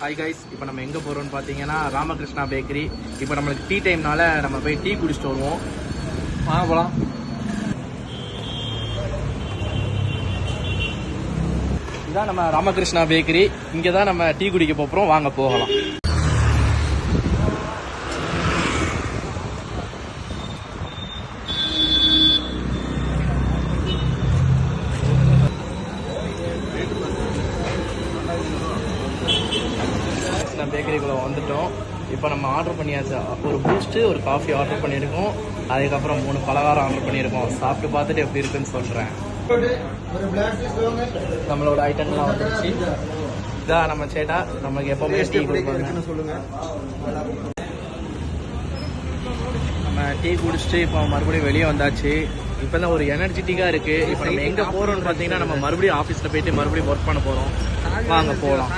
Hi guys, இப்போ நம்ம எங்கே போகிறோம்னு பார்த்தீங்கன்னா ராமகிருஷ்ணா பேக்கரி. இப்போ நம்மளுக்கு டீ டைம்னால நம்ம போய் டீ குடிச்சிட்டு வருவோம். வாங்க போகலாம். இதுதான் நம்ம ராமகிருஷ்ணா பேக்கரி. இங்கே தான் நம்ம டீ குடிக்க போகிறோம். வாங்க போகலாம். பேக்கரிக்குள்ளே வந்துட்டோம். இப்போ நம்ம ஆர்டர் பண்ணியாச்சு. ஒரு பூஸ்ட்டு, ஒரு காஃபி ஆர்டர் பண்ணியிருக்கோம். அதுக்கப்புறம் 3 பலகாரம் ஆர்டர் பண்ணியிருக்கோம். சாப்பிட்டு பார்த்துட்டு எப்படி இருக்குன்னு சொல்கிறேன். நம்மளோட ஐட்டம்லாம் வந்துருச்சு. இதான் நம்ம சேட்டா, நமக்கு எப்போவுமே டீ கொடுப்பாங்க. சொல்லுங்கள். நம்ம டீ குடிச்சிட்டு இப்போ மறுபடியும் வெளியே வந்தாச்சு. இப்போ தான் ஒரு எனர்ஜெட்டிக்காக இருக்குது. இப்போ நம்ம எங்கே போகிறோம்னு பார்த்தீங்கன்னா நம்ம மறுபடியும் ஆஃபீஸில் போயிட்டு மறுபடியும் ஒர்க் பண்ண போகிறோம். வாங்க போகலாம்.